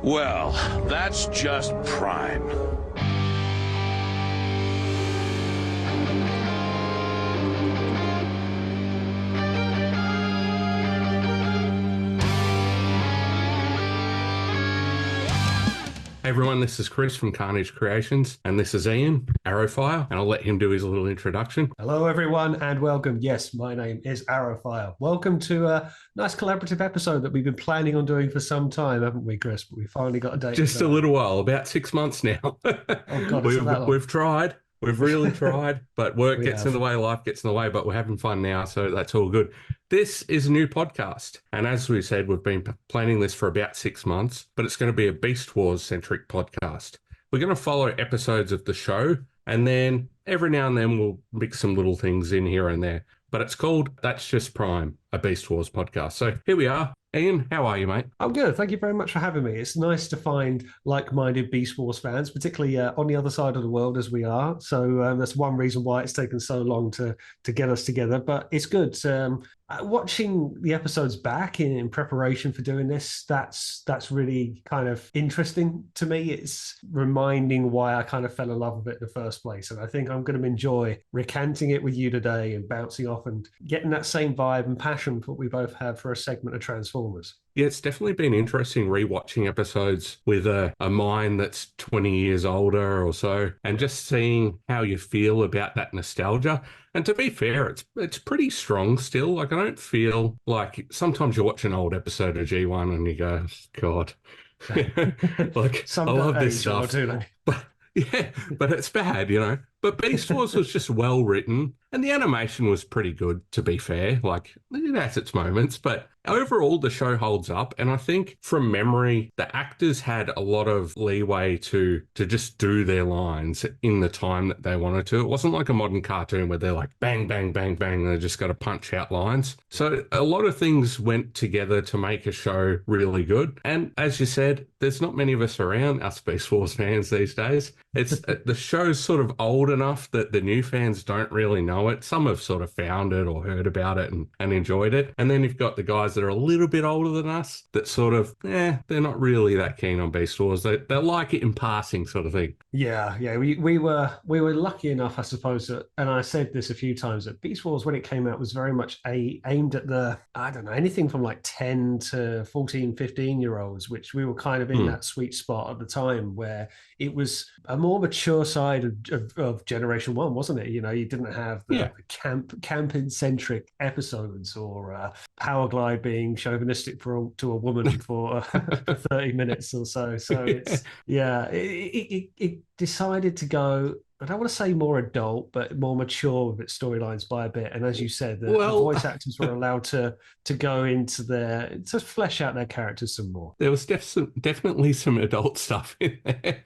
Well, that's just prime. Hey everyone, this is Chris from Carnage Creations, and this is Ian, ArrowFyre, and I'll let him do his little introduction. Hello, everyone, and welcome. Yes, my name is ArrowFyre. Welcome to a nice collaborative episode that we've been planning on doing for some time, haven't we, Chris? But we finally got a date. Just a little while, about 6 months now. Oh, God, it's not that long. We've tried. We've really tried, but work We gets have. in the way, life gets in the way, but we're having fun now, so that's all good. This is a new podcast, and as we said, we've been planning this for about 6 months, but it's going to be a Beast Wars-centric podcast. We're going to follow episodes of the show, and then every now and then we'll mix some little things in here and there. But it's called That's Just Prime, a Beast Wars podcast. So here we are. Ian, how are you, mate? I'm good. Thank you very much for having me. It's nice to find like-minded Beast Wars fans, particularly on the other side of the world as we are. So that's one reason why it's taken so long to get us together. But it's good. Watching the episodes back in preparation for doing this, that's really kind of interesting to me. It's reminding why I kind of fell in love with it in the first place. And I think I'm going to enjoy recanting it with you today and bouncing off and getting that same vibe and passion that we both have for a segment of Transformers. Yeah, it's definitely been interesting rewatching episodes with a mind that's 20 years older or so, and just seeing how you feel about that nostalgia. And to be fair, it's pretty strong still. Like, I don't feel like sometimes you watch an old episode of G1 and you go, God, like, Some I love don't this age, stuff. do they? But yeah, but it's bad, you know. But Beast Wars was just well written, and the animation was pretty good, to be fair. Like, it has its moments, but overall the show holds up. And I think from memory, the actors had a lot of leeway to just do their lines in the time that they wanted to. It wasn't like a modern cartoon where they're like bang, bang, bang, bang, and they just got to punch out lines. So a lot of things went together to make a show really good. And as you said, there's not many of us around, us Beast Wars fans these days. It's the show's sort of old enough that the new fans don't really know it. Some have sort of found it or heard about it and enjoyed it. And then you've got the guys that are a little bit older than us that sort of, they're not really that keen on Beast Wars. They like it in passing, sort of thing. Yeah. We were lucky enough, I suppose, and I said this a few times, that Beast Wars, when it came out, was very much aimed at the, I don't know, anything from like 10 to 14, 15-year-olds, which we were kind of in that sweet spot at the time where it was a more mature side of Generation 1, wasn't it? You know, you didn't have the camping-centric episodes or Powerglide being chauvinistic to a woman for 30 minutes or so. So it decided to go, I don't want to say more adult, but more mature with its storylines by a bit. And as you said, the voice actors were allowed to go into to flesh out their characters some more. There was definitely some adult stuff in there.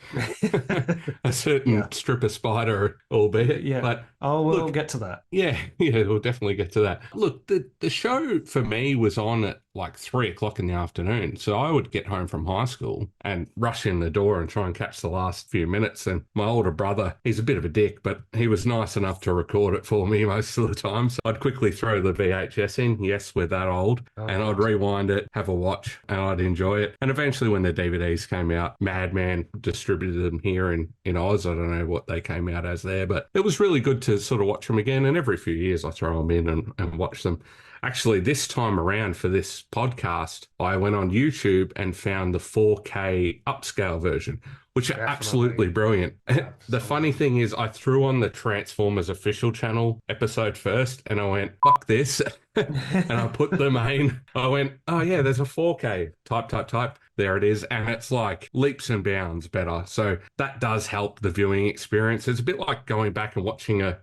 A certain stripper spider, albeit. Yeah. But we'll get to that. Yeah, we'll definitely get to that. Look, the show for me was on at like 3:00 in the afternoon. So I would get home from high school and rush in the door and try and catch the last few minutes. And my older brother, he's a bit of a dick, but he was nice enough to record it for me most of the time. So I'd quickly throw the VHS in. Yes, we're that old. And I'd rewind it, have a watch, and I'd enjoy it. And eventually when the DVDs came out, Madman distributed them here in Oz. I don't know what they came out as there, but it was really good to sort of watch them again. And every few years I throw them in and watch them. Actually, this time around for this podcast, I went on YouTube and found the 4K upscale version, which are absolutely brilliant. Absolutely. The funny thing is I threw on the Transformers official channel episode first and I went, fuck this. And I put the main, I went, oh yeah, there's a 4K, type. There it is. And it's like leaps and bounds better. So that does help the viewing experience. It's a bit like going back and watching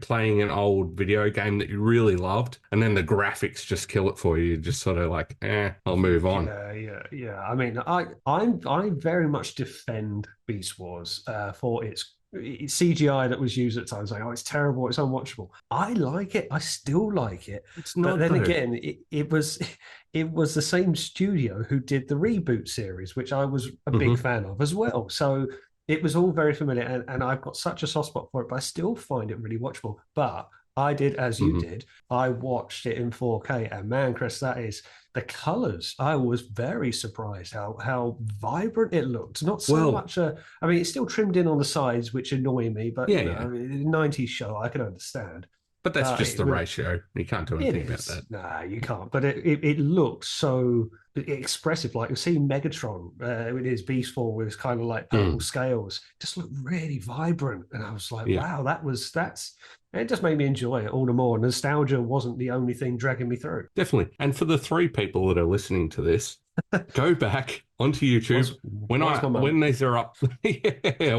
playing an old video game that you really loved, and then the graphics just kill it for you. Just sort of like, I'll move on. Yeah. I mean, I very much defend Beast Wars for its CGI that was used at times. Like, it's terrible, it's unwatchable. I like it. I still like it. It's not. But then again, it was the same studio who did the reboot series, which I was a big fan of as well. So it was all very familiar, and I've got such a soft spot for it, but I still find it really watchable. But I did as you did. I watched it in 4K, and man, Chris, that is the colors, I was very surprised how vibrant it looked. Not so Well, much I mean, it's still trimmed in on the sides, which annoy me, but yeah, you know, yeah. I mean, 90s show, I can understand. But that's But just the ratio. You can't do it anything about is. that. Nah, you can't. But it looked so expressive. Like you see Megatron with his Beast Form with his kind of like purple scales, just looked really vibrant. And I was like, Yeah. wow, that's it just made me enjoy it all the more. Nostalgia wasn't the only thing dragging me through. Definitely. And for the 3 people that are listening to this, go back onto YouTube. When these are up, yeah,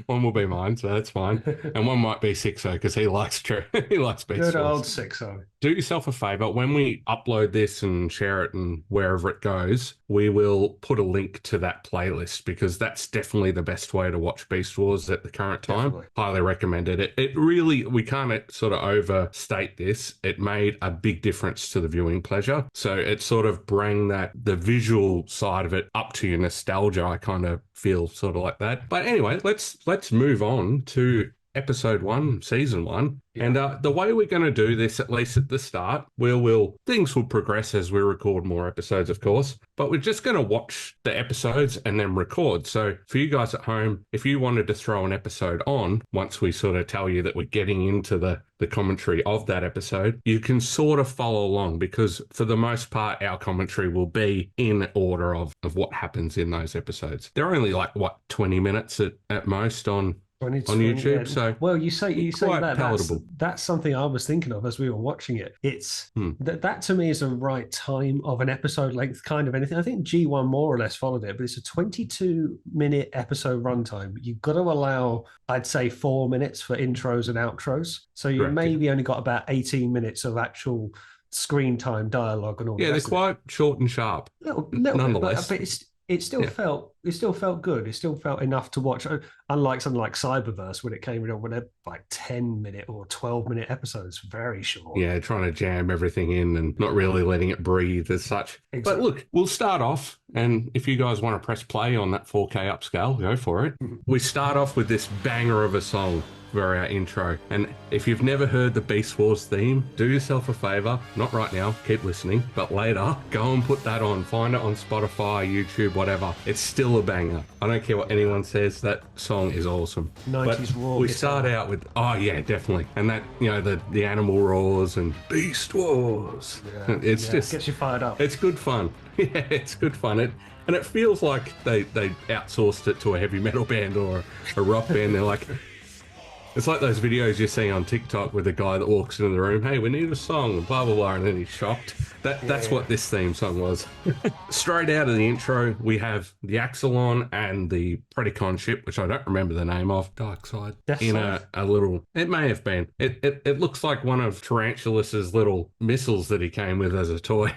one will be mine, so that's fine, and one might be Sixo because he likes he likes Beast Good Force. old Sixo. Do yourself a favor, when we upload this and share it and wherever it goes, we will put a link to that playlist because that's definitely the best way to watch Beast Wars at the current time. Definitely. Highly recommended it. It really, we can't sort of overstate this. It made a big difference to the viewing pleasure. So it sort of bring the visual side of it up to your nostalgia. I kind of feel sort of like that. But anyway, let's move on to episode 1, season 1. Yeah. And the way we're going to do this, at least at the start, things will progress as we record more episodes, of course, but we're just going to watch the episodes and then record. So for you guys at home, if you wanted to throw an episode on, once we sort of tell you that we're getting into the commentary of that episode, you can sort of follow along because for the most part, our commentary will be in order of what happens in those episodes. They're only like, 20 minutes at most on YouTube. Yeah. So well, you say that palatable. That's something I was thinking of as we were watching it. It's that to me is a right time of an episode length kind of anything. I think G1 more or less followed it, but it's a 22-minute episode runtime. You've got to allow, I'd say, 4 minutes for intros and outros. So you maybe only got about 18 minutes of actual screen time, dialogue, and all. Yeah, they're quite short and sharp. Little nonetheless. But it still felt good. It still felt enough to watch. Unlike something like Cyberverse when it came in when they're like 10-minute or 12-minute episodes, very short. Yeah, trying to jam everything in and not really letting it breathe as such. Exactly. But look, we'll start off, and if you guys want to press play on that 4K upscale, go for it. We start off with this banger of a song for our intro. And if you've never heard the Beast Wars theme, do yourself a favor, not right now, keep listening, but later, go and put that on. Find it on Spotify, YouTube, whatever. It's still a banger. I don't care what anyone says, that song is awesome. 90s raw. We start out with, oh yeah, definitely. And that, the animal roars and Beast Wars. Yeah, it's just gets you fired up. It's good fun. Yeah, it's good fun. And it feels like they outsourced it to a heavy metal band or a rock band. They're like, it's like those videos you see on TikTok with the guy that walks into the room, hey, we need a song, blah, blah, blah, and then he's shocked. That's what this theme song was. Straight out of the intro, we have the Axelon and the Predacon ship, which I don't remember the name of. Darkseid. In a little... It may have been. It looks like one of Tarantulas's little missiles that he came with as a toy.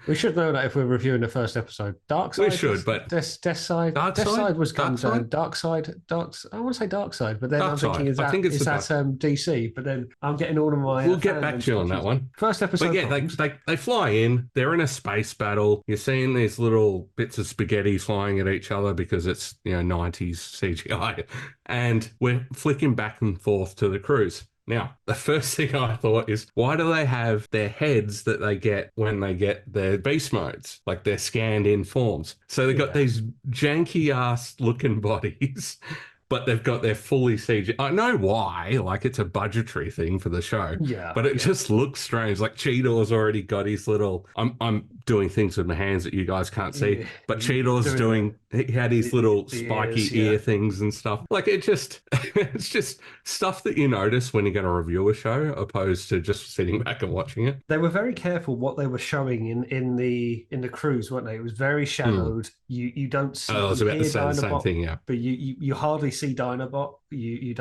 We should know that if we're reviewing the first episode. Darkseid. We should, but Deathside. Deathside was guns down. Darkseid. I want to say Darkseid, but then I'm thinking is that DC? But then I'm getting all of my. We'll get back to you on that one. First episode. But yeah, they fly in. They're in a space battle. You're seeing these little bits of spaghetti flying at each other because it's 90s CGI, and we're flicking back and forth to the cruise. Now, the first thing I thought is, why do they have their heads that they get when they get their beast modes, like their scanned in forms? So they've got these janky ass looking bodies, but they've got their fully CG. I know why, like it's a budgetary thing for the show. Yeah. But it just looks strange. Like Cheetor's already got his little. I'm doing things with my hands that you guys can't see, but Cheetor's he had his little spiky ear things and stuff. Like it's just stuff that you notice when you're going to review a show, opposed to just sitting back and watching it. They were very careful what they were showing in the cruise, weren't they? It was very shadowed. You don't see. I was about to say the same thing, yeah. But you hardly see Dinobot. You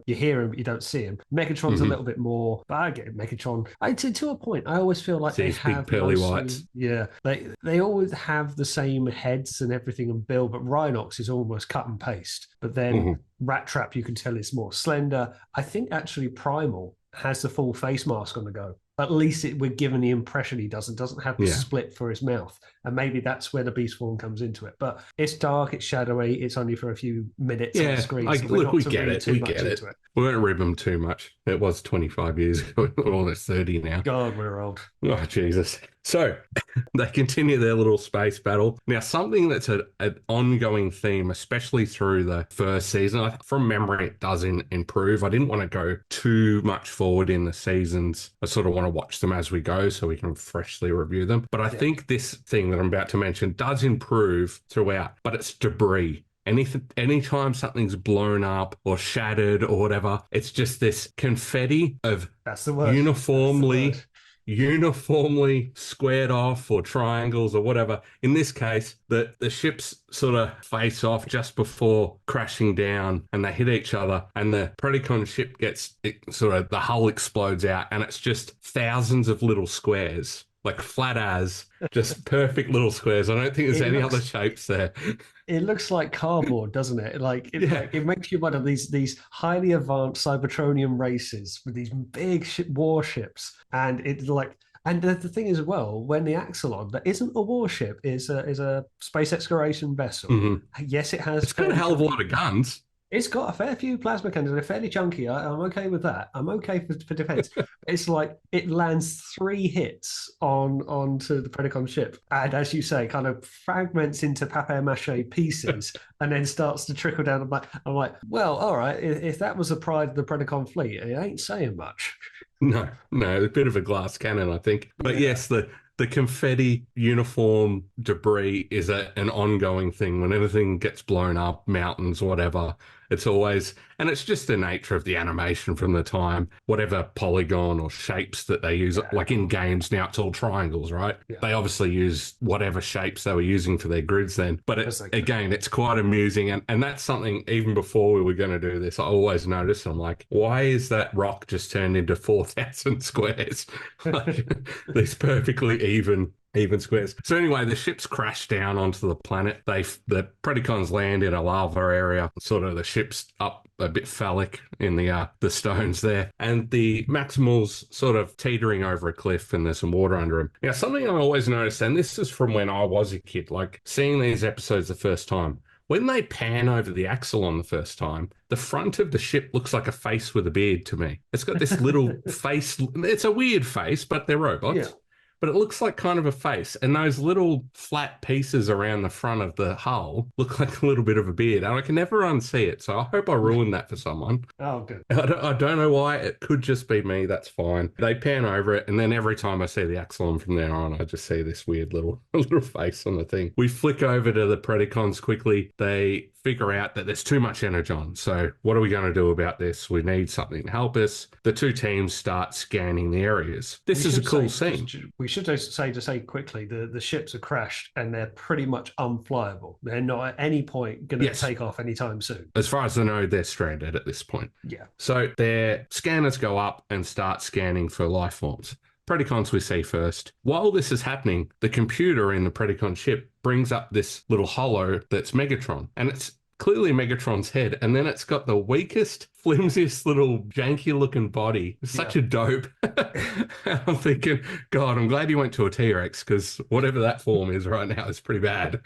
hear him, but you don't see him. Megatron's a little bit more. But I get Megatron. To a point, I always feel like they have big pearly whites. Yeah, they always have the same heads and everything and build, but Rhinox is almost cut and paste. But then Rat Trap, you can tell is more slender. I think actually Primal has the full face mask on the go. At least we're given the impression he doesn't have the split for his mouth. And maybe that's where the beast form comes into it. But it's dark, it's shadowy, it's only for a few minutes on the screen. Look, we get it. We get it. We won't rib them too much. It was 25 years ago, almost 30 now. God, we're old. Oh, Jesus. So they continue their little space battle. Now, something that's an ongoing theme, especially through the first season, from memory, it does improve. I didn't want to go too much forward in the seasons. I sort of want to watch them as we go so we can freshly review them. But I think this thing that I'm about to mention does improve throughout, but it's debris. Anytime something's blown up or shattered or whatever, it's just this confetti of That's the word. uniformly squared off or triangles or whatever. In this case, the ships sort of face off just before crashing down and they hit each other, and the Predacon ship the hull explodes out, and it's just thousands of little squares. Like flat as, just perfect little squares. I don't think there's any other shapes there. It looks like cardboard, doesn't it? It makes you one of these highly advanced Cybertronian races with these big warships, and the thing is, well, when the Axelon, that isn't a warship, is a space exploration vessel. Mm-hmm. Yes, it has. It's got a hell of a lot of guns. It's got a fair few plasma cannons. They're fairly chunky. I'm okay with that. I'm okay for defense. It's like it lands 3 hits onto the Predacon ship, and as you say, kind of fragments into papier-mâché pieces, and then starts to trickle down. I'm like, well, all right. If that was the pride of the Predacon fleet, it ain't saying much. No, a bit of a glass cannon, I think. But yes, the confetti uniform debris is an ongoing thing. When anything gets blown up, mountains, whatever, it's always, and it's just the nature of the animation from the time, whatever polygon or shapes that they use, like in games now, it's all triangles, right? Yeah. They obviously use whatever shapes they were using for their grids then. But again, it's quite amusing. And that's something, even before we were going to do this, I always noticed, I'm like, why is that rock just turned into 4,000 squares? Like, these perfectly even squares. So anyway, the ships crash down onto the planet. The Predacons land in a lava area. Sort of the ship's up a bit phallic in the stones there, and the Maximals sort of teetering over a cliff, and there's some water under them. Now, something I always noticed, and this is from when I was a kid, like seeing these episodes the first time. When they pan over the Axelon the first time, the front of the ship looks like a face with a beard to me. It's got this little face. It's a weird face, but they're robots. Yeah. But it looks like kind of a face. And those little flat pieces around the front of the hull look like a little bit of a beard. And I can never unsee it. So I hope I ruined that for someone. Oh, good. I don't know why. It could just be me. That's fine. They pan over it. And then every time I see the Axelon from there on, I just see this weird little face on the thing. We flick over to the Predacons quickly. They figure out that there's too much energon. So what are we going to do about this? We need something to help us. The two teams start scanning the areas. This is a cool scene. We should say quickly, the ships are crashed and they're pretty much unflyable. They're not at any point going to take off anytime soon. As far as I know, they're stranded at this point. Yeah. So their scanners go up and start scanning for life forms. Predacons we see first. While this is happening, the computer in the Predacon ship brings up this little holo that's Megatron, and it's clearly Megatron's head, and then it's got the weakest, flimsiest little janky-looking body. It's such a dope. I'm thinking, God, I'm glad you went to a T-Rex, because whatever that form is right now is pretty bad.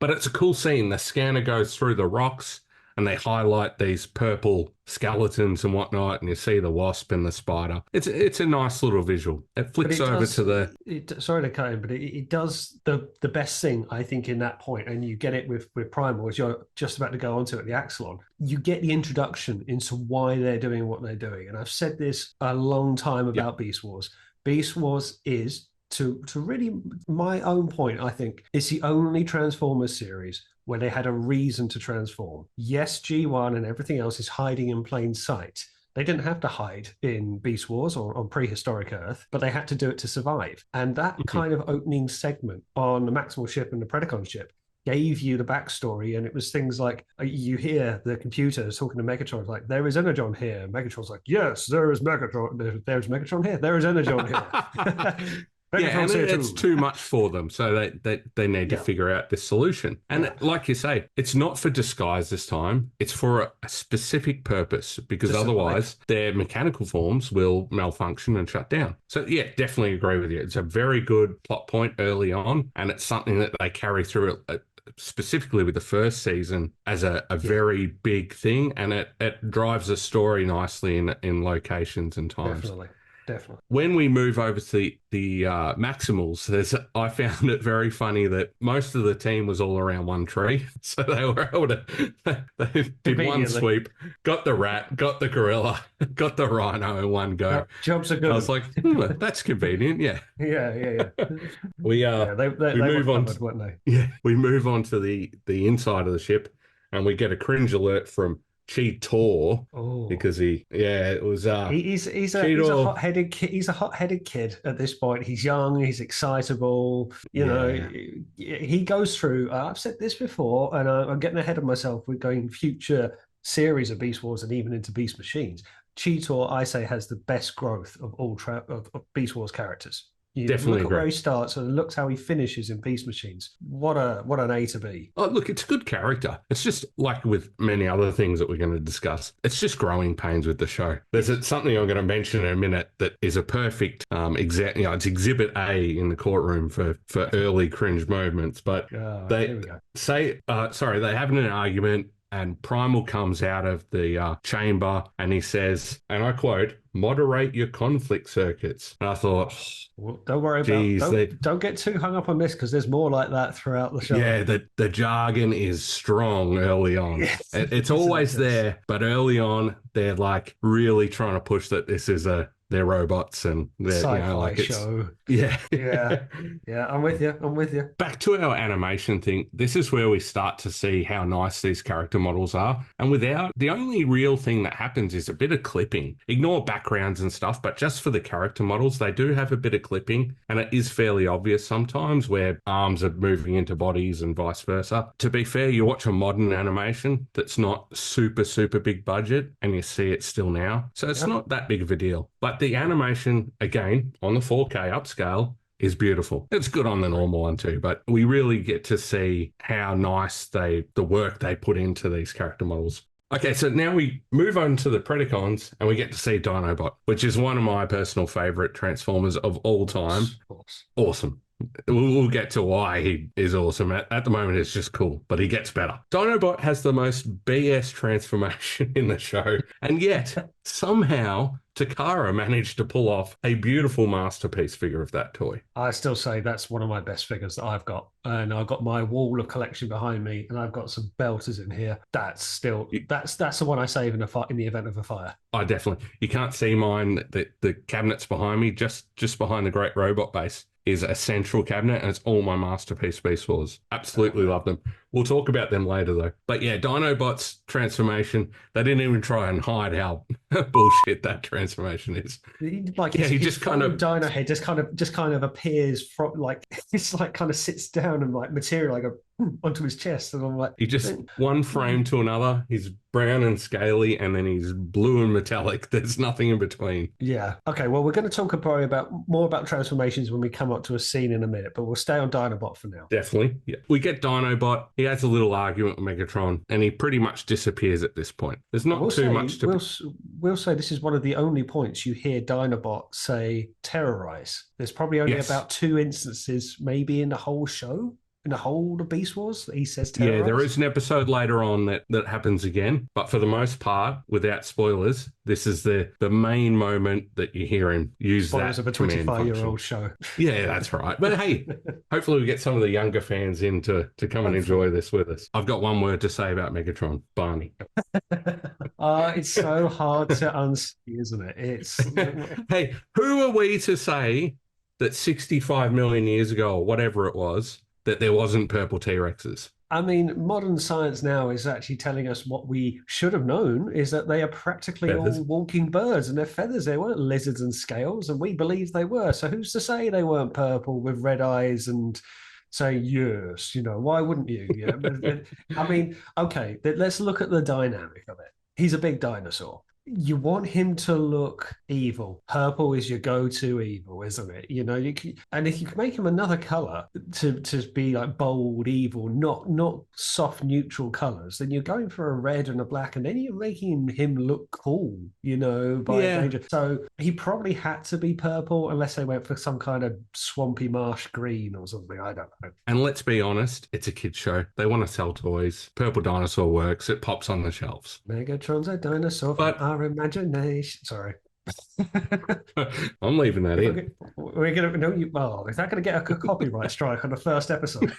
But it's a cool scene. The scanner goes through the rocks, and they highlight these purple skeletons and whatnot, and you see the wasp and the spider. It's a nice little visual. It flicks over to the... sorry to cut in, but it does the best thing, I think, in that point, and you get it with Primal, as you're just about to go onto it, the Axelon. You get the introduction into why they're doing what they're doing. And I've said this a long time about Beast Wars. Beast Wars is, to really my own point, I think, it's the only Transformers series where they had a reason to transform. Yes, G1 and everything else is hiding in plain sight. They didn't have to hide in Beast Wars or on prehistoric Earth, but they had to do it to survive. And that kind of opening segment on the Maximal ship and the Predacon ship gave you the backstory, and it was things like you hear the computers talking to Megatron, like, there is Energon here. Megatron's like, yes, there is Megatron. There's Megatron here. There is Energon here. And it's too much for them, so they need to figure out this solution. And like you say, it's not for disguise this time. It's for a specific purpose, because otherwise their mechanical forms will malfunction and shut down. So yeah, definitely agree with you. It's a very good plot point early on, and it's something that they carry through specifically with the first season as a very big thing, and it drives the story nicely in locations and times. definitely. When we move over to the Maximals, I found it very funny that most of the team was all around one tree. So they were able to, they did one Conveniently. sweep, got the rat, got the gorilla, got the rhino in one go. Jobs are I good. was like, that's convenient. Yeah. Yeah. We Yeah, they were move on. covered, weren't they? Yeah, we move on to the inside of the ship, and we get a cringe alert from Cheetor Oh, because it was he's a Cheetor. hot-headed kid. He's a hot-headed kid at this point. He's young. He's excitable. You know, Yeah. he goes through. I've said this before, and I'm getting ahead of myself with going future series of Beast Wars and even into Beast Machines. Cheetor, I say, has the best growth of all of Beast Wars characters. You Definitely look at where agree. he starts and looks how he finishes in Beast Machines. What an A to B. Oh, look, it's a good character. It's just like with many other things that we're going to discuss. It's just growing pains with the show. There's something I'm going to mention in a minute that is a perfect it's Exhibit A in the courtroom for early cringe moments. But Here they we go. they have an argument. And Primal comes out of the chamber and he says, and I quote, "Moderate your conflict circuits." And I thought, Well, don't worry geez, about don't get too hung up on this because there's more like that throughout the show. yeah, the jargon is strong early on. Yes, It's always there, but early on they're like really trying to push that this is they're robots and they're Sci-fi show. Yeah. Yeah, I'm with you. Back to our animation thing, this is where we start to see how nice these character models are. And the only real thing that happens is a bit of clipping. Ignore backgrounds and stuff, but just for the character models, they do have a bit of clipping. And it is fairly obvious sometimes where arms are moving into bodies and vice versa. To be fair, you watch a modern animation that's not super, super big budget and you see it still now. So it's not that big of a deal. But the animation, again, on the 4K upscale, is beautiful. It's good on the normal one too, but we really get to see how nice the work they put into these character models. Okay, so now we move on to the Predacons and we get to see Dinobot, which is one of my personal favorite Transformers of all time. Of course. Awesome. We'll get to why he is awesome. At the moment, it's just cool, but he gets better. Dinobot has the most BS transformation in the show, and yet somehow Takara managed to pull off a beautiful masterpiece figure of that toy. I still say that's one of my best figures that I've got. And I've got my wall of collection behind me, and I've got some belters in here. That's the one I save in the event of a fire. I definitely. You can't see mine. The cabinets behind me, just behind the Great Robot Base, is a central cabinet, and it's all my masterpiece Beast Wars. Absolutely love them. We'll talk about them later, though. But yeah, Dinobot's transformation, they didn't even try and hide how bullshit that transformation is. He just kind of Dino head just kind of appears from like it's like kind of sits down and like material like onto his chest, and I'm like, he just one frame to another. He's brown and scaly, and then he's blue and metallic. There's nothing in between. Yeah. Okay. Well, we're going to talk probably more about transformations when we come up to a scene in a minute, but we'll stay on Dinobot for now. Definitely. Yeah. We get Dinobot. He has a little argument with Megatron, and he pretty much disappears at this point. There's not too much to. We'll say this is one of the only points you hear Dinobot say terrorize. There's probably only about 2 instances, maybe in the whole show. In the whole of Beast Wars, he says terrorize. Yeah, there is an episode later on that happens again, but for the most part, without spoilers, this is the main moment that you hear him use spoilers that of a 25-year-old show. Yeah, that's right. But hey, hopefully we get some of the younger fans in to come and enjoy this with us. I've got one word to say about Megatron, Barney. It's so hard to unsee, isn't it? It's hey, who are we to say that 65 million years ago or whatever it was, that there wasn't purple T-Rexes? I mean, modern science now is actually telling us what we should have known is that they are practically all walking birds and they're feathers. They weren't lizards and scales, and we believe they were. So who's to say they weren't purple with red eyes and say, yes, why wouldn't you? I mean, okay, let's look at the dynamic of it. He's a big dinosaur. You want him to look evil. Purple is your go-to evil, isn't it? And if you can make him another color to be like bold, evil, not soft, neutral colors, then you're going for a red and a black, and then you're making him look cool, danger. So he probably had to be purple unless they went for some kind of swampy marsh green or something. I don't know. And let's be honest, it's a kid's show. They want to sell toys. Purple dinosaur works. It pops on the shelves. Megatron's a dinosaur, but our imagination. Sorry. I'm leaving that in. We're gonna no. Is that gonna get a copyright strike on the first episode?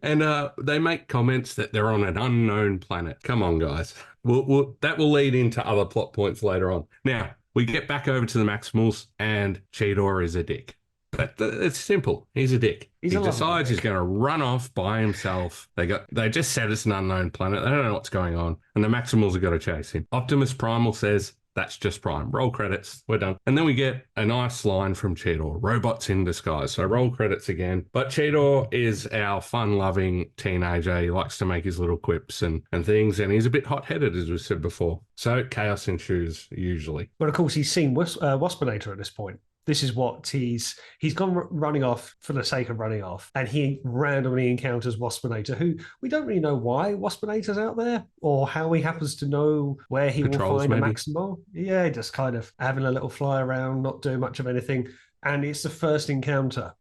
And they make comments that they're on an unknown planet. Come on, guys. That will lead into other plot points later on. Now, we get back over to the Maximals, and Cheetor is a dick. But it's simple. He's a dick. He decides he's going to run off by himself. They just said it's an unknown planet. They don't know what's going on. And the Maximals have got to chase him. Optimus Primal says, that's just Prime. Roll credits. We're done. And then we get a nice line from Cheetor. Robots in disguise. So roll credits again. But Cheetor is our fun-loving teenager. He likes to make his little quips and things. And he's a bit hot-headed, as we said before. So chaos ensues, usually. But of course, he's seen Waspinator at this point. This is what he's gone running off for the sake of running off, and he randomly encounters Waspinator, who we don't really know why Waspinator's out there or how he happens to know where he will find a Maximal. Yeah, just kind of having a little fly around, not doing much of anything, and it's the first encounter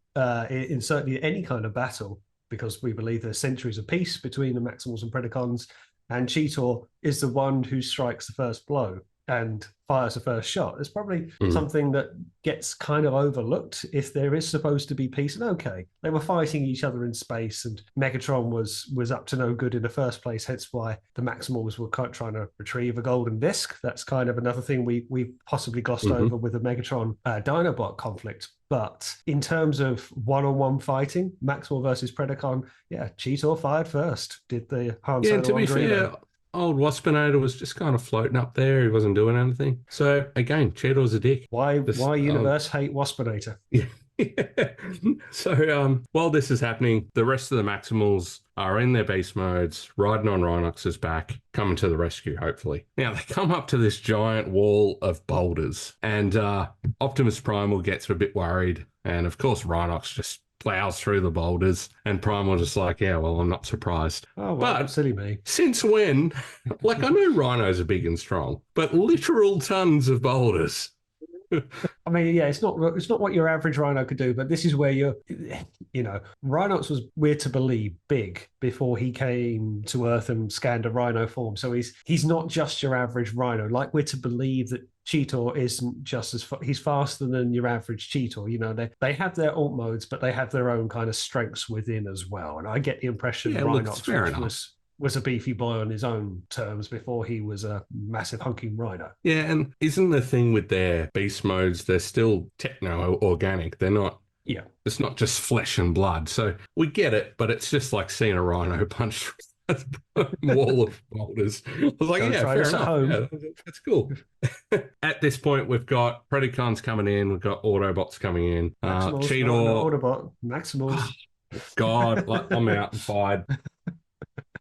in certainly any kind of battle, because we believe there's centuries of peace between the Maximals and Predacons, and Cheetor is the one who strikes the first blow and fires the first shot. It's probably something that gets kind of overlooked if there is supposed to be peace. And okay, they were fighting each other in space, and Megatron was up to no good in the first place, hence why the Maximals were trying to retrieve a golden disc. That's kind of another thing we possibly glossed over with the Megatron Dinobot conflict. But in terms of one-on-one fighting, Maximal versus Predacon, yeah, Cheetor fired first. Did the Han Solo to be fair, old Waspinator was just kind of floating up there. He wasn't doing anything. So again, Cheetor's a dick. Why universe hate Waspinator? Yeah. So while this is happening, the rest of the Maximals are in their beast modes, riding on Rhinox's back, coming to the rescue, hopefully. Now, they come up to this giant wall of boulders, and Optimus Primal gets a bit worried, and of course Rhinox just plows through the boulders, and Primal just like, yeah, well, I'm not surprised. Oh, well, but silly me. Since when? Like, I know rhinos are big and strong, but literal tons of boulders. I mean, yeah, it's not what your average rhino could do, but this is where Rhinox was, we're to believe, big before he came to Earth and scanned a rhino form. So he's not just your average rhino. Like, we're to believe that Cheetor isn't just he's faster than your average Cheetor. You know, they have their alt modes, but they have their own kind of strengths within as well. And I get the impression Rhinox was a beefy boy on his own terms before he was a massive hunking rhino. Yeah, and isn't the thing with their beast modes, they're still techno-organic. They're not, it's not just flesh and blood. So we get it, but it's just like seeing a rhino punch a wall of boulders. I was like, yeah, fair enough. Yeah, that's cool. At this point, we've got Predacons coming in. We've got Autobots coming in. Cheetor. Autobot. Maximals. God, I'm out and fired.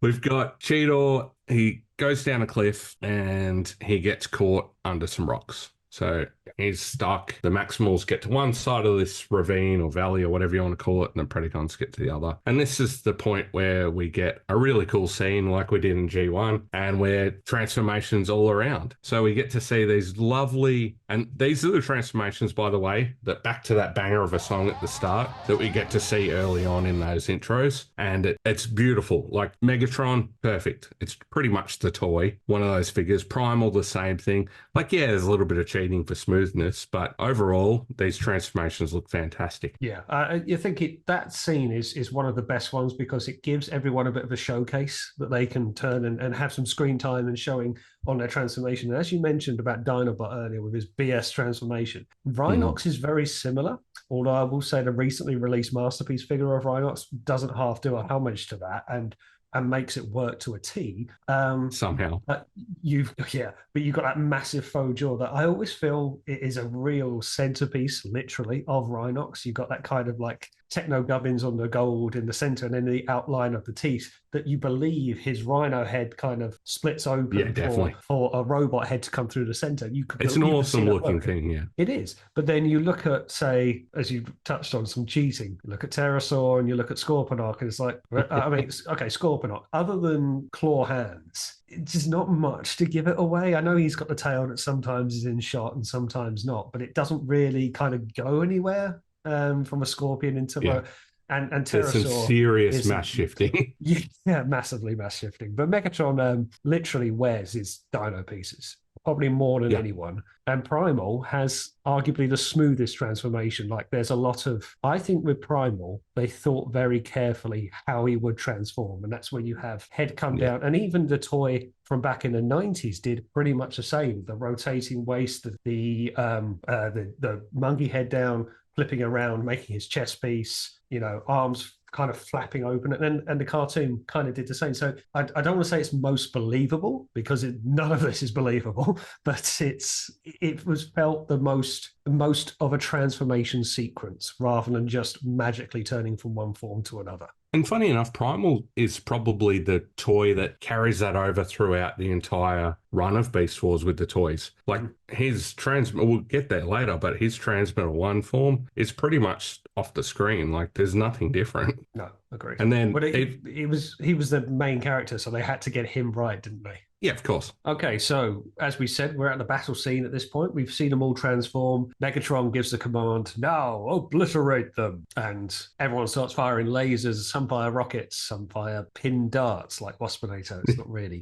We've got Cheetor. He goes down a cliff and he gets caught under some rocks. So he's stuck. The Maximals get to one side of this ravine or valley or whatever you want to call it, and the Predacons get to the other. And this is the point where we get a really cool scene like we did in G1, and where transformations all around. So we get to see these lovely, and these are the transformations, by the way, that back to that banger of a song at the start that we get to see early on in those intros. And it's beautiful. Like Megatron, perfect. It's pretty much the toy, one of those figures. Primal, the same thing. Like, yeah, there's a little bit of cheating for smoothness, but overall these transformations look fantastic. Yeah, you think that scene is one of the best ones because it gives everyone a bit of a showcase that they can turn and have some screen time and showing on their transformation. And as you mentioned about Dinobot earlier with his BS transformation, Rhinox is very similar, although I will say the recently released Masterpiece figure of Rhinox doesn't half do a homage to that and makes it work to a T. Somehow. But you've got that massive faux jaw that I always feel it is a real centerpiece, literally, of Rhinox. You've got that kind of like techno gubbins on the gold in the center and then the outline of the teeth that you believe his rhino head kind of splits open for a robot head to come through the center. It's an awesome looking thing, yeah. It is. But then you look at, say, as you touched on, some cheating. You look at Pterosaur and you look at Scorponok, and it's like, I mean, okay, Scorponok, other than claw hands, it's just not much to give it away. I know he's got the tail that sometimes is in shot and sometimes not, but it doesn't really kind of go anywhere. From a scorpion into and Pterosaur. There's some serious mass shifting. Yeah, massively mass shifting. But Megatron literally wears his dino pieces probably more than Yeah. anyone. And Primal has arguably the smoothest transformation. Like there's a lot of, I think with Primal, they thought very carefully how he would transform. And that's when you have head come down. And even the toy from back in the 90s did pretty much the same. The rotating waist, the monkey head down, flipping around, making his chest piece, arms kind of flapping open, and the cartoon kind of did the same. So I don't want to say it's most believable because none of this is believable, but it was felt the most of a transformation sequence rather than just magically turning from one form to another. And funny enough, Primal is probably the toy that carries that over throughout the entire run of Beast Wars with the toys. Like his we'll get there later, but his Transmitter 1 form is pretty much off the screen. Like there's nothing different. No, agreed. And then but he was the main character, so they had to get him right, didn't they? Yeah, of course. Okay, so as we said, we're at the battle scene at this point. We've seen them all transform. Megatron gives the command, now obliterate them. And everyone starts firing lasers. Some fire rockets, some fire pin darts like Waspinator. It's not really,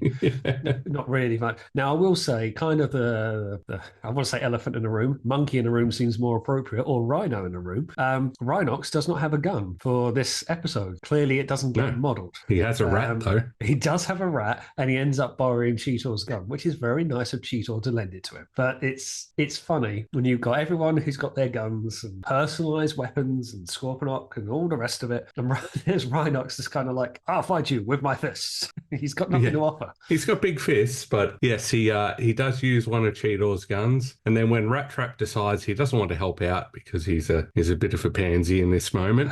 not really fun. Now, I will say kind of I want to say elephant in the room. Monkey in the room seems more appropriate, or rhino in the room. Rhinox does not have a gun for this episode. Clearly, it doesn't get modeled. He has a rat, though. He does have a rat, and he ends up borrowing Cheetor's gun, which is very nice of Cheetor to lend it to him. But it's funny when you've got everyone who's got their guns and personalized weapons and Scorponok and all the rest of it. And there's Rhinox just kind of like, I'll fight you with my fists. He's got nothing to offer. He's got big fists, but yes, he does use one of Cheetor's guns. And then when Rat Trap decides he doesn't want to help out because he's a bit of a pansy in this moment,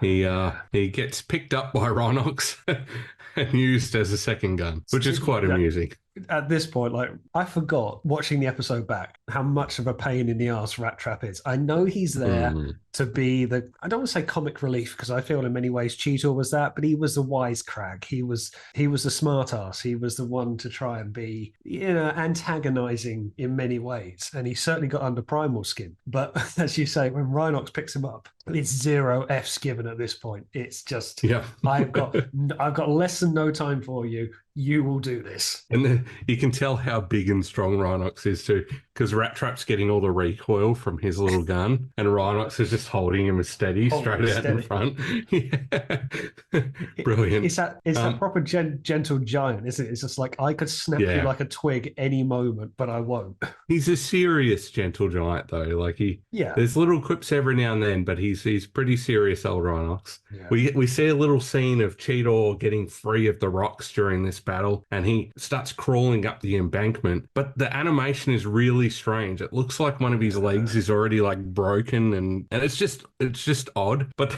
he gets picked up by Rhinox and used as a second gun, which is quite amusing. At this point, like, I forgot watching the episode back how much of a pain in the ass Rat Trap is. I know he's there to be I don't want to say comic relief, because I feel in many ways Cheetor was that, but he was the wisecrack. He was the smart ass. He was the one to try and be, antagonizing in many ways. And he certainly got under Primal skin. But as you say, when Rhinox picks him up, it's 0 F's given at this point. It's just, I've got less than no time for you. You will do this. And then you can tell how big and strong Rhinox is too, because Rat Trap's getting all the recoil from his little gun, and Rhinox is just holding him straight out in front. Brilliant. It's that proper gentle giant, isn't it? It's just like, I could snap you like a twig any moment, but I won't. He's a serious gentle giant though. Like there's little quips every now and then, but he's pretty serious, old Rhinox. Yeah. We see a little scene of Cheetor getting free of the rocks during this battle, and he starts crawling up the embankment, but the animation is really strange. It looks like one of his legs is already like broken, and it's just odd, but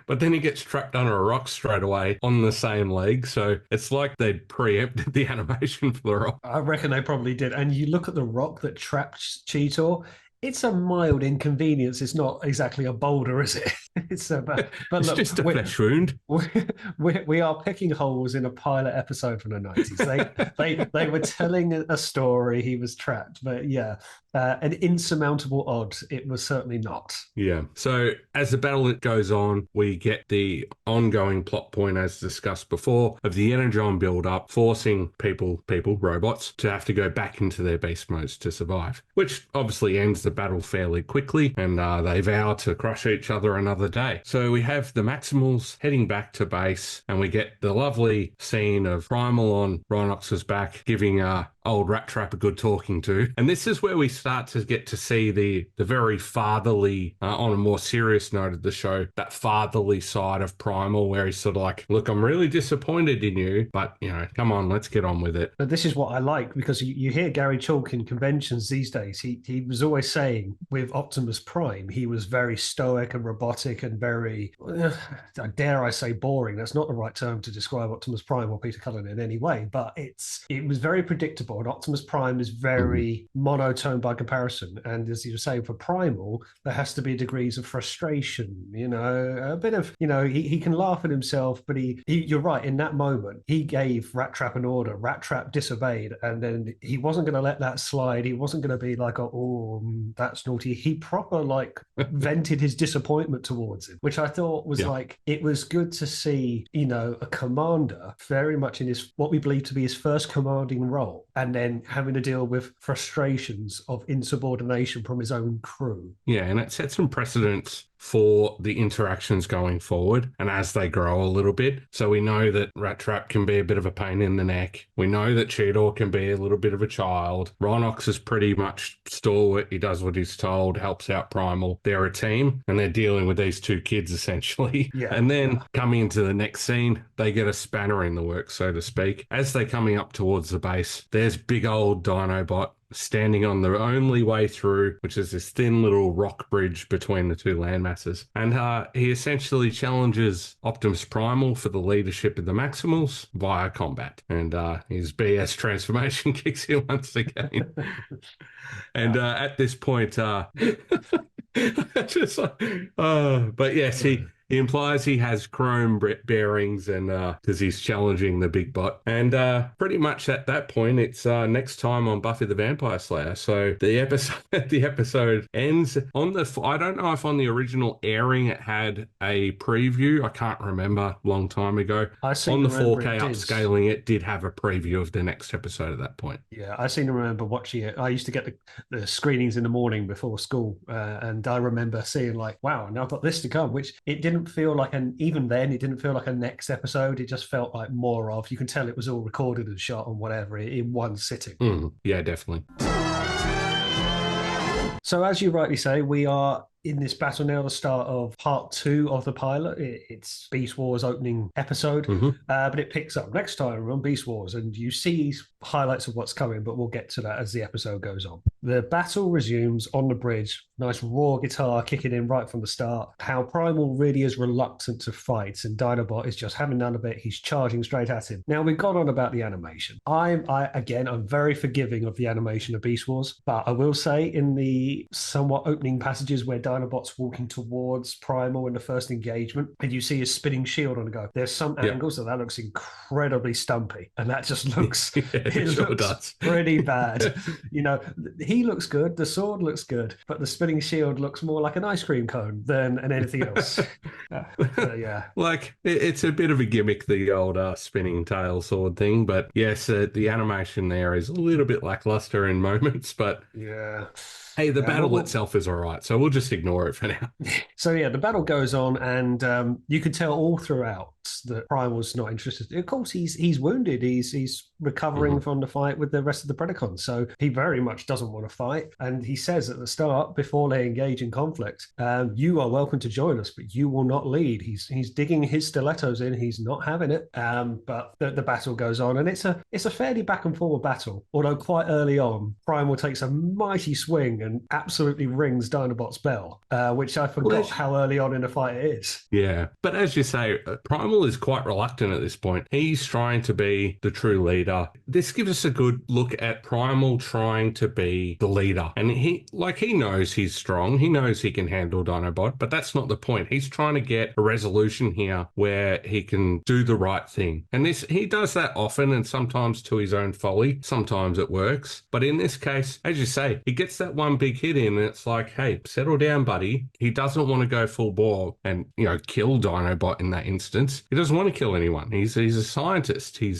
then he gets trapped under a rock straight away on the same leg, so it's like they'd preempted the animation for the rock. I reckon they probably did. And you look at the rock that trapped Cheetor, it's a mild inconvenience. It's not exactly a boulder, is it? It's look, just a flesh wound. We are picking holes in a pilot episode from the 90s. They were telling a story. He was trapped, but an insurmountable odd. It was certainly not. Yeah. So as the battle goes on, we get the ongoing plot point, as discussed before, of the Energon build-up, forcing robots, to have to go back into their beast modes to survive, which obviously ends the battle fairly quickly, and they vow to crush each other another day. So we have the Maximals heading back to base, and we get the lovely scene of Primal on Rhinox's back, giving old Rat Trap a good talking to. And this is where we start to get to see the very fatherly, on a more serious note of the show, that fatherly side of Primal, where he's sort of like, look, I'm really disappointed in you, but, come on, let's get on with it. But this is what I like, because you hear Gary Chalk in conventions these days. He was always saying with Optimus Prime, he was very stoic and robotic and very, dare I say, boring. That's not the right term to describe Optimus Prime or Peter Cullen in any way, but it was very predictable. And Optimus Prime is very monotone by by comparison. And as you say, for Primal, there has to be degrees of frustration, a bit of, he can laugh at himself, but you're right, in that moment, he gave Rat Trap an order. Rat Trap disobeyed, and then he wasn't going to let that slide. He wasn't going to be like, that's naughty. He proper vented his disappointment towards him, which I thought was it was good to see, a commander very much in his, what we believe to be his first commanding role, and then having to deal with frustrations of insubordination from his own crew. Yeah, and it sets some precedents for the interactions going forward and as they grow a little bit. So we know that Rat Trap can be a bit of a pain in the neck. We know that Cheetor can be a little bit of a child. Rhinox is pretty much stalwart. He does what he's told, helps out Primal. They're a team, and they're dealing with these two kids, essentially. Yeah. And then coming into the next scene, they get a spanner in the works, so to speak. As they're coming up towards the base, there's big old Dinobot standing on the only way through, which is this thin little rock bridge between the two landmasses. And he essentially challenges Optimus Primal for the leadership of the Maximals via combat. And his BS transformation kicks in once again. And at this point, just but yes, he implies he has chrome bearings, and because he's challenging the big bot. And pretty much at that point, it's next time on Buffy the Vampire Slayer. So the episode ends on I don't know if on the original airing it had a preview. I can't remember, long time ago. On the 4K upscaling, it did have a preview of the next episode at that point. Yeah, I seem to remember watching it. I used to get the screenings in the morning before school, and I remember seeing wow, now I've got this to come, which it didn't feel like even then, it didn't feel like a next episode. It just felt like more of, you can tell it was all recorded and shot and whatever in one sitting. Yeah, definitely. So as you rightly say, we are in this battle now, the start of part 2 of the pilot. It's Beast Wars opening episode, but it picks up next time on Beast Wars, and you see highlights of what's coming, but we'll get to that as the episode goes on. The battle resumes on the bridge. Nice raw guitar kicking in right from the start. How Primal really is reluctant to fight, and Dinobot is just having none of it. He's charging straight at him. Now, we've gone on about the animation. I'm very forgiving of the animation of Beast Wars, but I will say in the somewhat opening passages where Dinobot's walking towards Primal in the first engagement, and you see his spinning shield on the go, there's some angles that looks incredibly stumpy, and that just looks looks pretty bad. He looks good, the sword looks good, but the spinning shield looks more like an ice cream cone than anything else. It's a bit of a gimmick, the old spinning tail sword thing, but yes, the animation there is a little bit lackluster in moments, but hey, the battle itself is all right, so we'll just ignore it for now. So the battle goes on, and you can tell all throughout that Primal's not interested. Of course, he's wounded. He's recovering from the fight with the rest of the Predacons, so he very much doesn't want to fight. And he says at the start, before they engage in conflict, you are welcome to join us, but you will not lead. He's digging his stilettos in. He's not having it. But the battle goes on, and it's a fairly back and forward battle. Although quite early on, Primal takes a mighty swing and absolutely rings Dinobot's bell, which I forgot how early on in the fight it is. Yeah, but as you say, Primal is quite reluctant at this point. He's trying to be the true leader. This gives us a good look at Primal trying to be the leader. And he knows he's strong. He knows he can handle Dinobot, but that's not the point. He's trying to get a resolution here where he can do the right thing. And he does that often, and sometimes to his own folly. Sometimes it works. But in this case, as you say, he gets that one big hit in, and it's like, hey, settle down, buddy. He doesn't want to go full bore and, kill Dinobot in that instance. He doesn't want to kill anyone. He's a scientist. He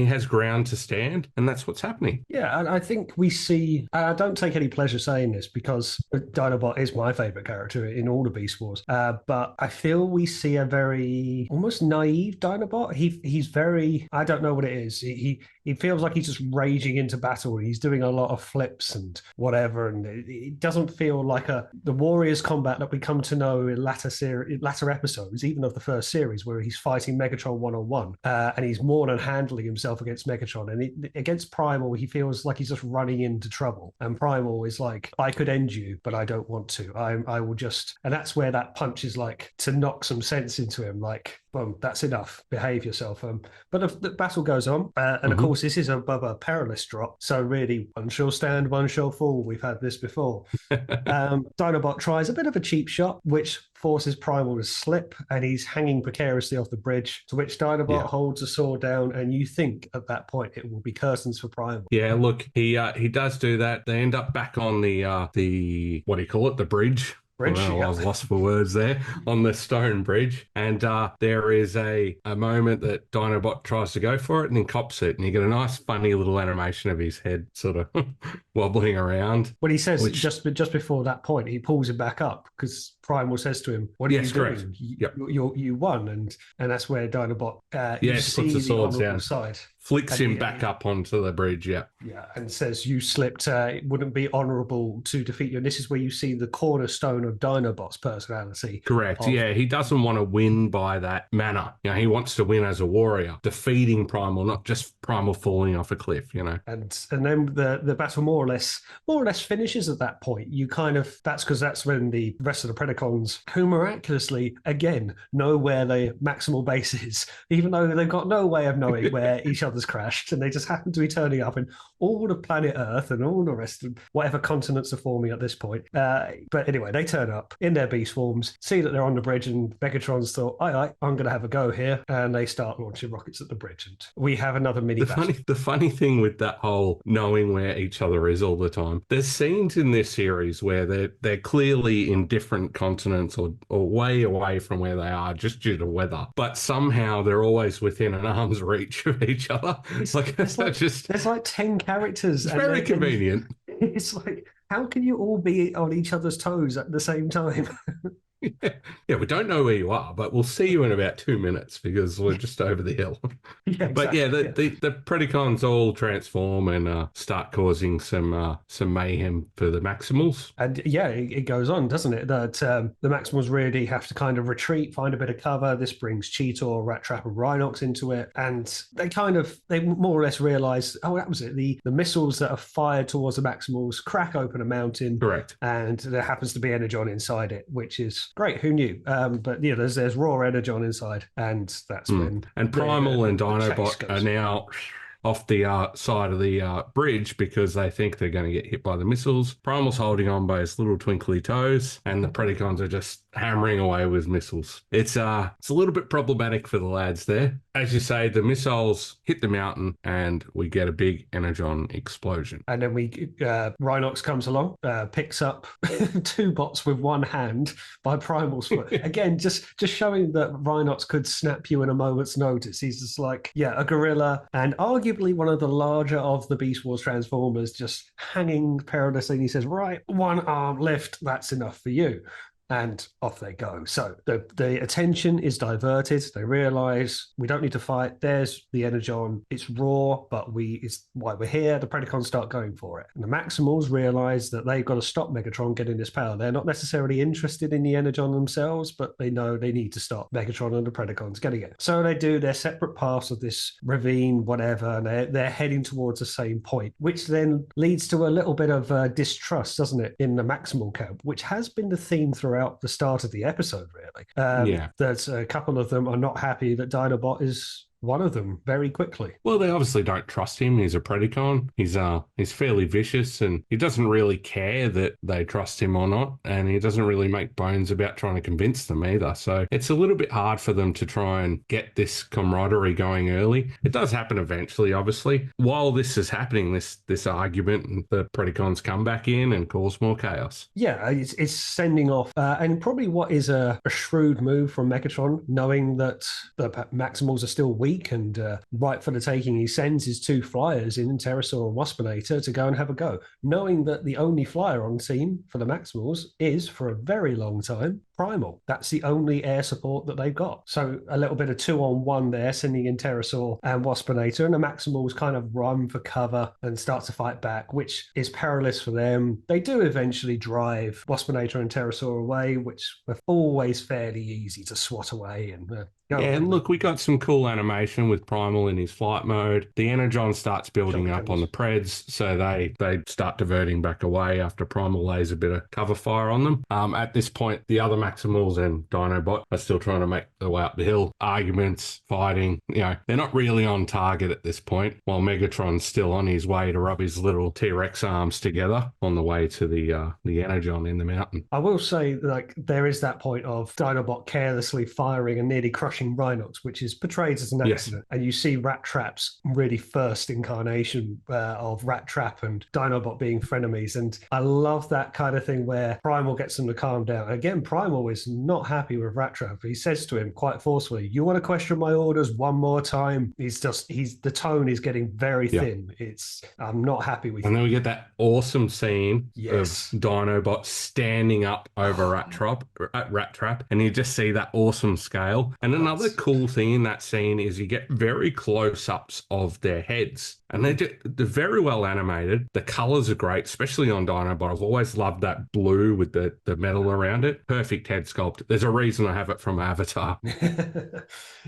has ground to stand, and that's what's happening. Yeah, and I think we see, I don't take any pleasure saying this because Dinobot is my favourite character in all the Beast Wars, but I feel we see a very almost naive Dinobot. He's very, I don't know what it is. He feels like he's just raging into battle. He's doing a lot of flips and whatever, and it doesn't feel like the Warriors combat that we come to know in latter episodes, even of the first series, where he's fighting Megatron one-on-one, and he's more than handling himself against Megatron. And against Primal, he feels like he's just running into trouble. And Primal is like, I could end you, but I don't want to. I will just... And that's where that punch is like to knock some sense into him. Like, Well, that's enough. Behave yourself. But the battle goes on, and of course, this is above a perilous drop. So really, one shall stand, one shall fall. We've had this before. Dinobot tries a bit of a cheap shot, which forces Primal to slip, and he's hanging precariously off the bridge. To which Dinobot holds a sword down, and you think at that point it will be curtains for Primal. Yeah, look, he does do that. They end up back on the what do you call it? The bridge. I was lost for words there, on the stone bridge. And there is a moment that Dinobot tries to go for it and then cops it. And you get a nice, funny little animation of his head sort of wobbling around. When he says, just before that point, he pulls him back up because Primal says to him, what are you doing? You won. And that's where Dinobot, you see puts the swords down. Side. Flicks him back up onto the bridge, yeah, and says, you slipped, it wouldn't be honourable to defeat you. And this is where you see the cornerstone of Dinobot's personality. Correct, he doesn't want to win by that manner. He wants to win as a warrior, defeating Primal, not just Primal falling off a cliff, And then the battle more or less finishes at that point. That's because that's when the rest of the Predacons, who miraculously, again, know where the maximal base is, even though they've got no way of knowing where each other's crashed, and they just happen to be turning up in all of planet Earth and all the rest of whatever continents are forming at this point. But anyway, they turn up in their beast forms, see that they're on the bridge, and Megatron's thought, aye, I'm going to have a go here, and they start launching rockets at the bridge, and we have another mini battle. The funny thing with that whole knowing where each other is all the time, there's scenes in this series where they're clearly in different continents or way away from where they are just due to weather, but somehow they're always within an arm's reach of each other. There's like 10 characters. It's very convenient. It's like, how can you all be on each other's toes at the same time? Yeah, we don't know where you are, but we'll see you in about 2 minutes because we're just over the hill. But the Predacons all transform and start causing some mayhem for the Maximals. And it goes on, doesn't it? That the Maximals really have to kind of retreat, find a bit of cover. This brings Cheetor, Rat Trap, and Rhinox into it, and they more or less realize, that was it. The missiles that are fired towards the Maximals crack open a mountain. Correct. And there happens to be Energon inside it, which is great. Who knew? But there's raw Energon inside, and that's when Primal and Dinobot are now off the side of the bridge because they think they're going to get hit by the missiles. Primal's holding on by his little twinkly toes, and the Predacons are just hammering away with missiles. It's a little bit problematic for the lads there. As you say, the missiles hit the mountain, and we get a big Energon explosion. And then Rhinox comes along, picks up 2 bots with one hand by Primal's foot. Again, just showing that Rhinox could snap you in a moment's notice. He's just like, a gorilla, and arguably one of the larger of the Beast Wars Transformers, just hanging perilously. And he says, right, one arm lift, that's enough for you. And off they go. So the attention is diverted. They realize we don't need to fight. There's the Energon. It's raw, but it's why we're here. The Predacons start going for it. And the Maximals realize that they've got to stop Megatron getting this power. They're not necessarily interested in the Energon themselves, but they know they need to stop Megatron and the Predacons getting it. So they do their separate paths of this ravine, whatever, and they're heading towards the same point, which then leads to a little bit of distrust, doesn't it, in the Maximal camp, which has been the theme throughout the start of the episode, really. That a couple of them are not happy that Dinobot is one of them very quickly. Well, they obviously don't trust him. He's a Predacon. He's fairly vicious, and he doesn't really care that they trust him or not, and he doesn't really make bones about trying to convince them either. So it's a little bit hard for them to try and get this camaraderie going early. It does happen eventually, obviously. While this is happening, this argument, and the Predacons come back in and cause more chaos. Yeah, it's sending off, and probably what is a shrewd move from Megatron, knowing that the Maximals are still weak and right for the taking. He sends his 2 flyers in, Pterosaur and Waspinator, to go and have a go, knowing that the only flyer on team for the Maximals is, for a very long time, Primal. That's the only air support that they've got. So a little bit of 2-on-1 there, sending in Pterosaur and Waspinator, and the Maximals kind of run for cover and start to fight back, which is perilous for them. They do eventually drive Waspinator and Pterosaur away, which were always fairly easy to swat away. And look, we got some cool animation with Primal in his flight mode. The Energon starts building up on the Preds, so they start diverting back away after Primal lays a bit of cover fire on them. At this point, the other Maximals and Dinobot are still trying to make their way up the hill. Arguments, fighting, they're not really on target at this point, while Megatron's still on his way to rub his little T-Rex arms together on the way to the Energon in the mountain. I will say, like, there is that point of Dinobot carelessly firing and nearly crushing Rhinox, which is portrayed as an accident. Yes. And you see Rat Trap's really first incarnation of Rat Trap and Dinobot being frenemies. And I love that kind of thing where Primal gets them to calm down. Again, Primal is not happy with Rat Trap. He says to him quite forcefully, "You want to question my orders one more time?" The tone is getting very thin. I'm not happy with you. And then we get that awesome scene of Dinobot standing up over Rat Trap, and you just see that awesome scale. And another cool thing in that scene is you get very close-ups of their heads. And they're very well animated. The colors are great, especially on Dinobot. I've always loved that blue with the metal around it. Perfect head sculpt. There's a reason I have it from Avatar.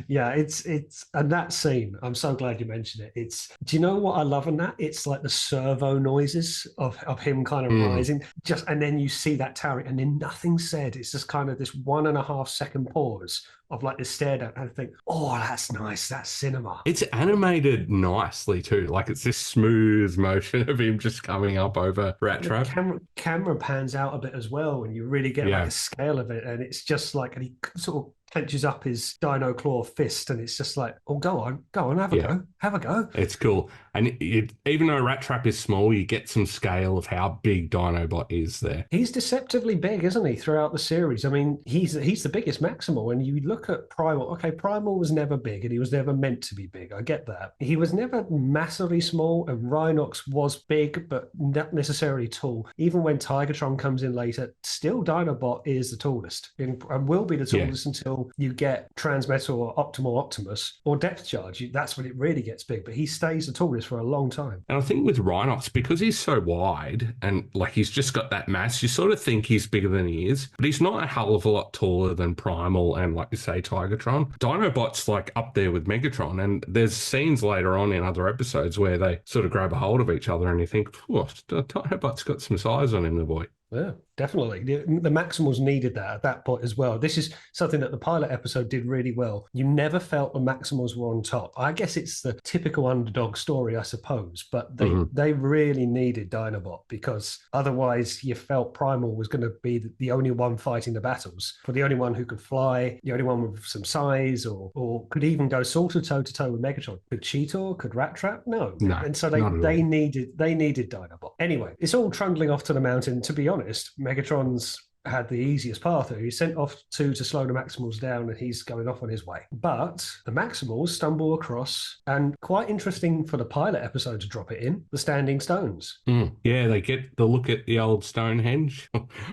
Yeah, it's and that scene, I'm so glad you mentioned it. Do you know what I love in that? It's like the servo noises of him kind of rising, and then you see that towering, and then nothing's said. It's just kind of this 1.5 second pause of like this stare down, and I think, oh, that's nice. That's cinema. It's animated nicely too. Like it's this smooth motion of him just coming up over Rat Trap. Camera pans out a bit as well, and you really get like a scale of it, and it's just like, and he sort of clenches up his dino claw fist, and it's just like, oh, go on, have a go. It's cool. And even though Rat Trap is small, you get some scale of how big Dinobot is there. He's deceptively big, isn't he, throughout the series? I mean, he's the biggest Maximal. And you look at Primal, okay, Primal was never big, and he was never meant to be big. I get that. He was never massively small, and Rhinox was big, but not necessarily tall. Even when Tigatron comes in later, still Dinobot is the tallest, and will be the tallest until you get Transmetal or Optimal Optimus or Depth Charge. That's when it really gets big, but he stays the tallest for a long time. And I think with Rhinox, because he's so wide and like he's just got that mass, you sort of think he's bigger than he is, but he's not a hell of a lot taller than Primal and, like you say, Tigatron. Dinobot's like up there with Megatron, and there's scenes later on in other episodes where they sort of grab a hold of each other and you think, Dinobot's got some size on him, the boy. Yeah, definitely. The Maximals needed that at that point as well. This is something that the pilot episode did really well. You never felt the Maximals were on top. I guess it's the typical underdog story, I suppose, but they really needed Dinobot, because otherwise you felt Primal was going to be the only one fighting the battles, for the only one who could fly, the only one with some size, or could even go sort of toe-to-toe with Megatron. Could Cheetor? Could Rat Trap? No. And so they needed Dinobot. Anyway, it's all trundling off to the mountain. To be honest, Megatron's had the easiest path there. He's sent off to slow the Maximals down, and he's going off on his way. But the Maximals stumble across, and quite interesting for the pilot episode to drop it in, the Standing Stones. Yeah, they get the look at the old Stonehenge,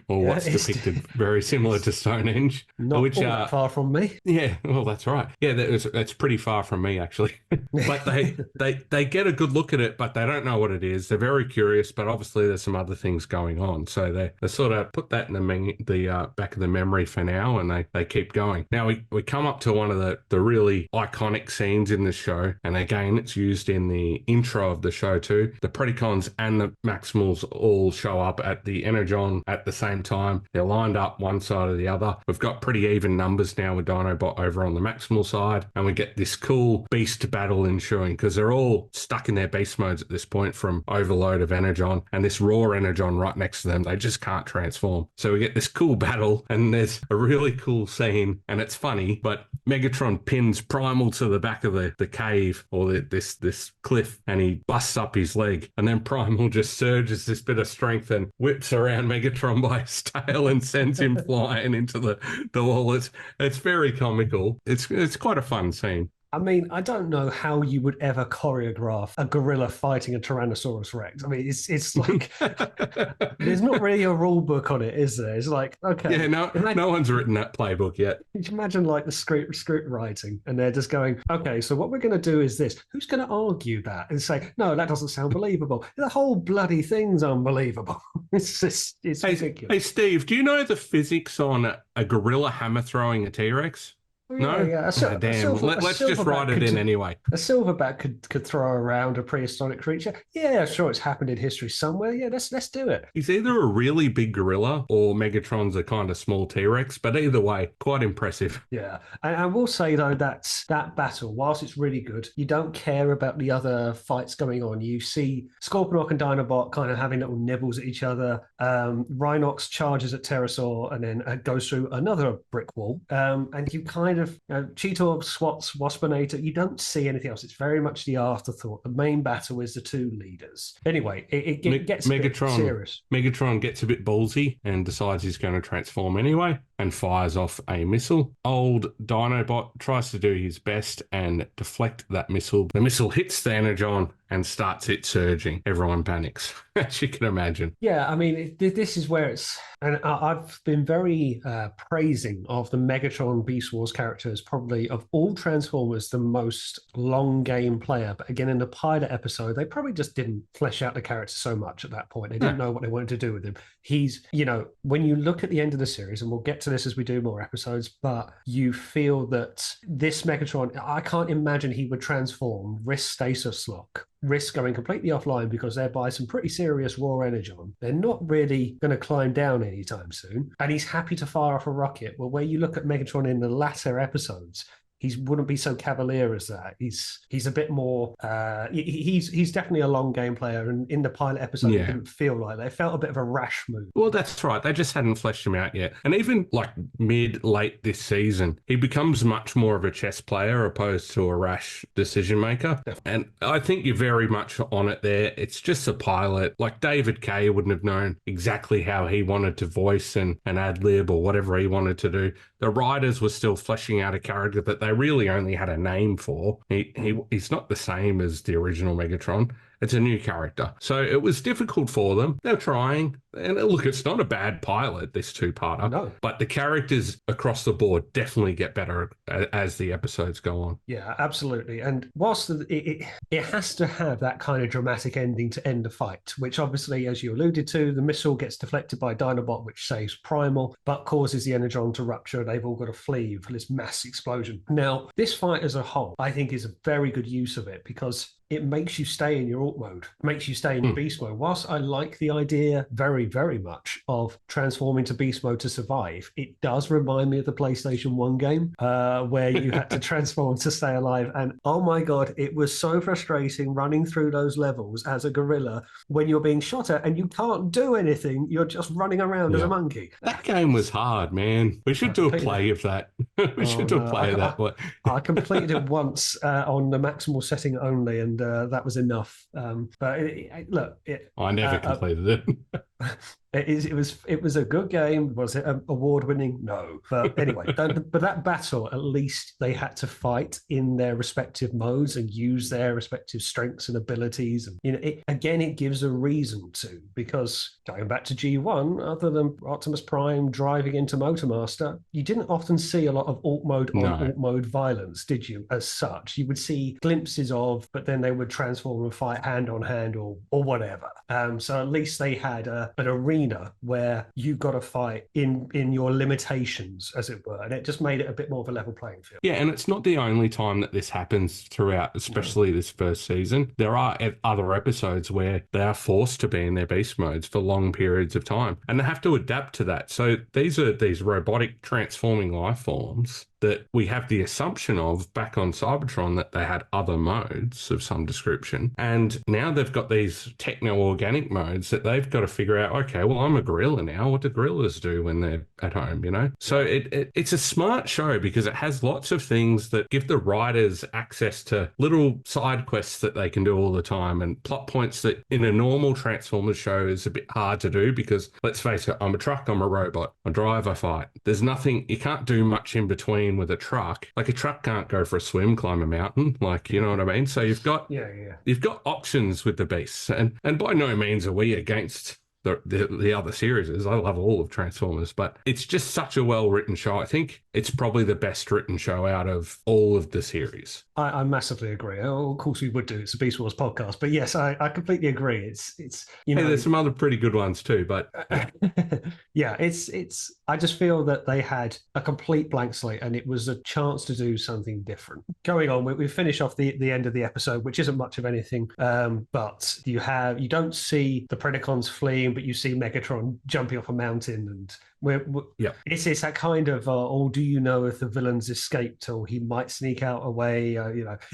or what's depicted very similar to Stonehenge. Not all that far from me. Yeah, well, that's right. Yeah, that's pretty far from me, actually. But they get a good look at it, but they don't know what it is. They're very curious, but obviously there's some other things going on. So they sort of put that in the back of the memory for now, and they keep going. Now we come up to one of the really iconic scenes in the show, and again it's used in the intro of the show too. The Predacons and the Maximals all show up at the Energon at the same time. They're lined up one side or the other. We've got pretty even numbers now with Dinobot over on the Maximal side, and we get this cool beast battle ensuing, because they're all stuck in their beast modes at this point from overload of Energon, and this raw Energon right next to them. They just can't transform. So we get this cool battle, and there's a really cool scene, and it's funny, but Megatron pins Primal to the back of the cave, or this cliff, and he busts up his leg, and then Primal just surges this bit of strength and whips around Megatron by his tail and sends him flying into the wall. It's very comical. It's quite a fun scene. I mean, I don't know how you would ever choreograph a gorilla fighting a Tyrannosaurus Rex. I mean, it's like there's not really a rule book on it, is there? It's like, okay. Yeah, no one's written that playbook yet. Can you imagine like the script writing, and they're just going, okay, so what we're going to do is this. Who's going to argue that and say, no, that doesn't sound believable? The whole bloody thing's unbelievable. It's ridiculous. Hey, Steve, do you know the physics on a gorilla hammer throwing a T-Rex? No? Yeah. Ah, damn. Let's just write it in anyway. A silverback could throw around a prehistoric creature. Yeah, sure, it's happened in history somewhere. Yeah, let's do it. He's either a really big gorilla or Megatron's a kind of small T-Rex, but either way, quite impressive. Yeah, and I will say though that battle, whilst it's really good, you don't care about the other fights going on. You see Scorponok and Dinobot kind of having little nibbles at each other. Rhinox charges at Pterosaur and then goes through another brick wall. And you kind of Cheetor swats Waspinator. You don't see anything else. It's very much the afterthought. The main battle is the two leaders. Anyway, it gets a bit serious. Megatron gets a bit ballsy and decides he's going to transform anyway and fires off a missile. Old Dinobot tries to do his best and deflect that missile. The missile hits the Energon and starts it surging. Everyone panics, as you can imagine. Yeah, I mean, this is where it's... And I've been very praising of the Megatron Beast Wars characters, probably of all Transformers, the most long game player. But again, in the pilot episode, they probably just didn't flesh out the character so much at that point. They didn't know what they wanted to do with him. He's, when you look at the end of the series, and we'll get to this as we do more episodes, but you feel that this Megatron, I can't imagine he would transform, risk stasis lock, risk going completely offline because they're by some pretty serious raw energon. They're not really going to climb down anytime soon. And he's happy to fire off a rocket. Well, where you look at Megatron in the latter episodes, he wouldn't be so cavalier as that. He's a bit more. He's definitely a long game player, and in the pilot episode, it didn't feel like that. It felt a bit of a rash move. Well, that's right. They just hadn't fleshed him out yet. And even like late this season, he becomes much more of a chess player opposed to a rash decision maker. Definitely. And I think you're very much on it there. It's just a pilot. Like David Kay wouldn't have known exactly how he wanted to voice and ad lib or whatever he wanted to do. The writers were still fleshing out a character that they really only had a name for. He's not the same as the original Megatron. It's a new character. So it was difficult for them. They're trying. And look, it's not a bad pilot, this two-parter. No. But the characters across the board definitely get better as the episodes go on. Yeah, absolutely. And whilst it has to have that kind of dramatic ending to end the fight, which obviously, as you alluded to, the missile gets deflected by Dinobot, which saves Primal, but causes the Energon to rupture. They've all got to flee for this mass explosion. Now, this fight as a whole, I think, is a very good use of it because it makes you stay in your alt mode, makes you stay in your beast mode. Whilst I like the idea very, very much of transforming to beast mode to survive, it does remind me of the PlayStation 1 game where you had to transform to stay alive. And oh my God, it was so frustrating running through those levels as a gorilla when you're being shot at and you can't do anything. You're just running around as a monkey. That game was hard, man. We should do a play of that. We should do a play of that. I completed it once on the maximal setting only, and that was enough. But I never completed it. It was a good game. Was it award-winning? No. But anyway, but that battle, at least they had to fight in their respective modes and use their respective strengths and abilities. And it gives a reason to, because going back to G1, other than Optimus Prime driving into Motormaster, you didn't often see a lot of alt mode alt mode violence, did you? As such, you would see glimpses of, but then they would transform and fight hand on hand or whatever. So at least they had an arena where you got to fight in your limitations, as it were, and it just made it a bit more of a level playing field. Yeah, and it's not the only time that this happens throughout, especially this first season. There are other episodes where they are forced to be in their beast modes for long periods of time, and they have to adapt to that. So these are these robotic transforming life forms that we have the assumption of back on Cybertron that they had other modes of some description. And now they've got these techno-organic modes that they've got to figure out, okay, well, I'm a gorilla now. What do gorillas do when they're at home, So it's a smart show because it has lots of things that give the writers access to little side quests that they can do all the time and plot points that in a normal Transformers show is a bit hard to do because, let's face it, I'm a truck, I'm a robot, I drive, I fight. There's nothing, you can't do much in between with a truck. Like a truck can't go for a swim, climb a mountain, you know what I mean? So you've got you've got options with the beasts, and by no means are we against the other series. I love all of Transformers, but it's just such a well-written show. I think it's probably the best written show out of all of the series. I massively agree. Oh, of course we would do. It's a Beast Wars podcast, but yes, I completely agree. It's you know, there's some other pretty good ones too, but yeah, it's. I just feel that they had a complete blank slate, and it was a chance to do something different. Going on, we finish off the end of the episode, which isn't much of anything, but you don't see the Predacons fleeing, but you see Megatron jumping off a mountain, and it's that kind of do you know if the villain's escaped or he might sneak out away?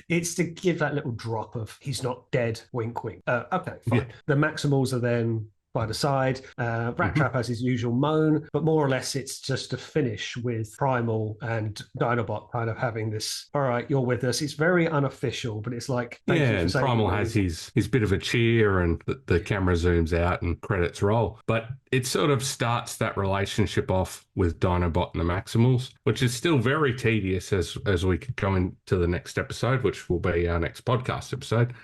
It's to give that little drop of he's not dead, wink wink. Okay, fine. The Maximals are then by the side. Rat Trap has his usual moan, but more or less it's just a finish with Primal and Dinobot kind of having this, all right, you're with us. It's very unofficial, but it's like, and Primal has his bit of a cheer, and the camera zooms out and credits roll. But it sort of starts that relationship off with Dinobot and the Maximals, which is still very tedious as we go into the next episode, which will be our next podcast episode.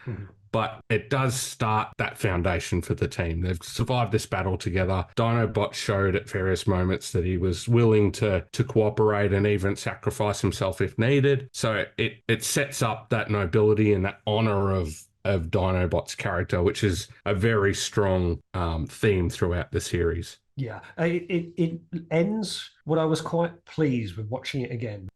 But it does start that foundation for the team. They've survived this battle together. Dinobot showed at various moments that he was willing to cooperate and even sacrifice himself if needed. So it sets up that nobility and that honor of Dinobot's character, which is a very strong theme throughout the series. Yeah, it ends what I was quite pleased with watching it again.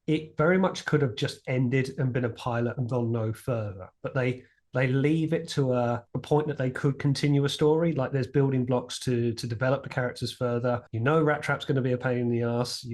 It very much could have just ended and been a pilot and gone no further, but they leave it to a point that they could continue a story. Like there's building blocks to develop the characters further. Rat Trap's going to be a pain in the ass.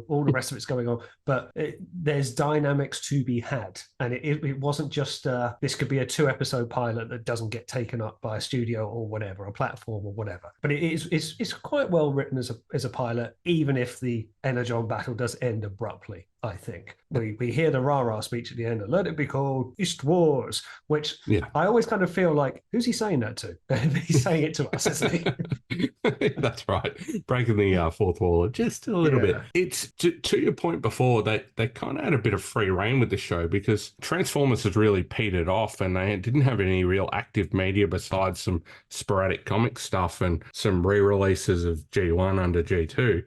All the rest of it's going on. But there's dynamics to be had. And it wasn't just this could be a 2-episode pilot that doesn't get taken up by a studio or whatever, a platform or whatever. But it's quite well written as a pilot, even if the Energon battle does end abruptly. I think we hear the rah-rah speech at the end, let it be called Beast Wars, which I always kind of feel like, who's he saying that to? He's saying it to us, isn't he? That's right. Breaking the fourth wall just a little bit. It's to your point before, they kind of had a bit of free reign with the show because Transformers has really petered off and they didn't have any real active media besides some sporadic comic stuff and some re-releases of G1 under G2.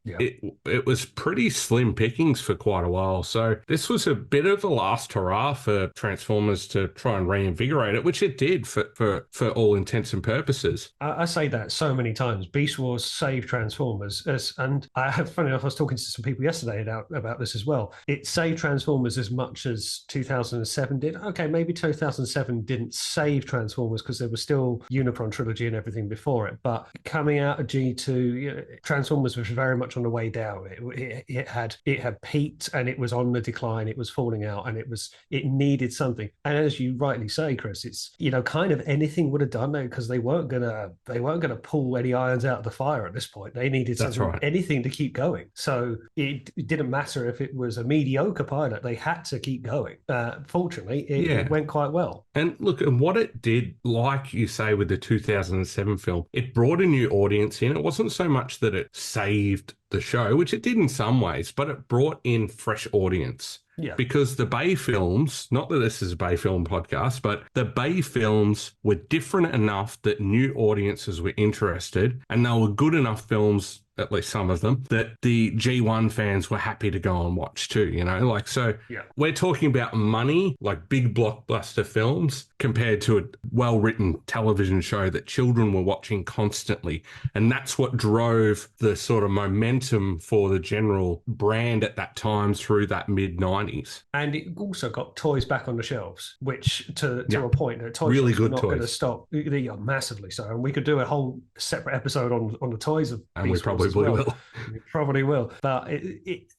It was pretty slim pickings for quite a while. So this was a bit of a last hurrah for Transformers to try and reinvigorate it, which it did for all intents and purposes. I say that so many times. Beast Wars saved Transformers, and funny enough, I was talking to some people yesterday about this as well. It saved Transformers as much as 2007 did. Okay, maybe 2007 didn't save Transformers because there was still Unicron trilogy and everything before it. But coming out of G2, Transformers was very much on the way down. It had peaked and it was on the decline. It was falling out, and it needed something. And as you rightly say, Chris, it's kind of anything would have done that because they weren't gonna pull any irons out of the fire at this point. They needed something, anything to keep going. So it didn't matter if it was a mediocre pilot; they had to keep going. Fortunately, it went quite well. And look, and what it did, like you say with the 2007 film, it brought a new audience in. It wasn't so much that it saved the show, which it did in some ways, but it brought in fresh audience. Yeah. Because the Bay films, not that this is a Bay film podcast, but the Bay films were different enough that new audiences were interested, and they were good enough films, at least some of them, that the G1 fans were happy to go and watch too, We're talking about money, like big blockbuster films, compared to a well-written television show that children were watching constantly. And that's what drove the sort of momentum for the general brand at that time through that mid-90s. And it also got toys back on the shelves, which to a point, toys really were good not toys. Going to stop. They are massively so. And we could do a whole separate episode on the toys of and Beast we probably will. We probably will. But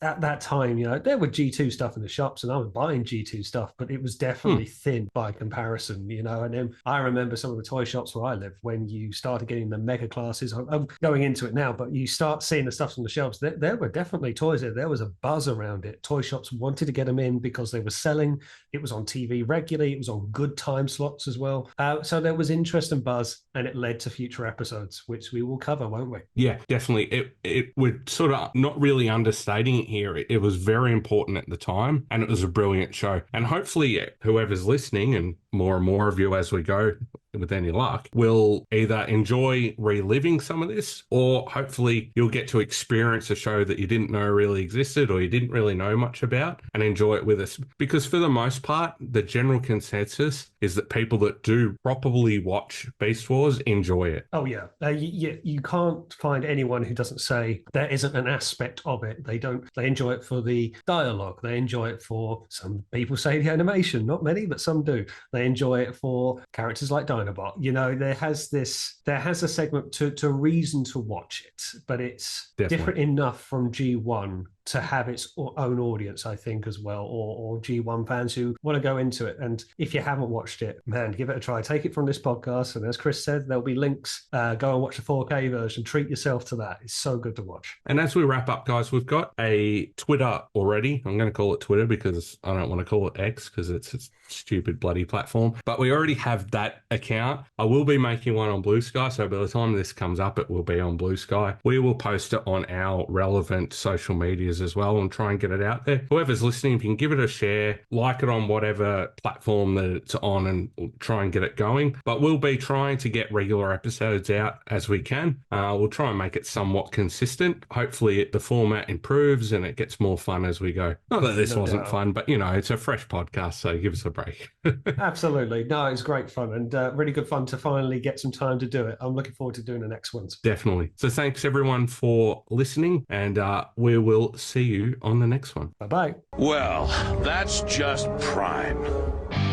at that time, there were G2 stuff in the shops, and I was buying G2 stuff, but it was definitely thin by comparison, And then I remember some of the toy shops where I lived when you started getting the mega classes. I'm going into it now, but you start seeing the stuff on the shelves. There were definitely toys there. There was a buzz around it. Toy shops wanted to get them in because they were selling. It was on TV regularly. It was on good time slots as well. So there was interest and buzz, and it led to future episodes, which we will cover, won't we? Yeah, definitely. It we're sort of not really understating it here. It was very important at the time, and it was a brilliant show. And hopefully whoever's listening and more and more of you as we go, with any luck, will either enjoy reliving some of this, or hopefully you'll get to experience a show that you didn't know really existed or you didn't really know much about and enjoy it with us. Because for the most part, the general consensus is that people that do properly watch Beast Wars enjoy it. Oh yeah, you can't find anyone who doesn't say there isn't an aspect of it. They don't. They enjoy it for the dialogue. They enjoy it for, some people say, the animation. Not many, but some do. They enjoy it for characters like Dinobot. You know, there has a segment to reason to watch it, but it's different enough from G1 to have its own audience, I think, as well, or G1 fans who want to go into it. And if you haven't watched it, man, give it a try. Take it from this podcast, and as Chris said, there'll be links. Go and watch the 4K version. Treat yourself to that. It's so good to watch. And as we wrap up, guys, we've got a Twitter already. I'm going to call it Twitter because I don't want to call it X because it's a stupid bloody platform. But we already have that account. I will be making one on Blue Sky, so by the time this comes up, it will be on Blue Sky. We will post it on our relevant social medias as well and try and get it out there. Whoever's listening, if you can give it a share, like it on whatever platform that it's on, and we'll try and get it going. But we'll be trying to get regular episodes out as we can. We'll try and make it somewhat consistent. Hopefully the format improves and it gets more fun as we go. Not that this wasn't fun, but it's a fresh podcast, so give us a break. Absolutely. No, it's great fun, and really good fun to finally get some time to do it. I'm looking forward to doing the next ones. Definitely. So thanks everyone for listening, and we will see you on the next one. Bye-bye. Well, that's just prime.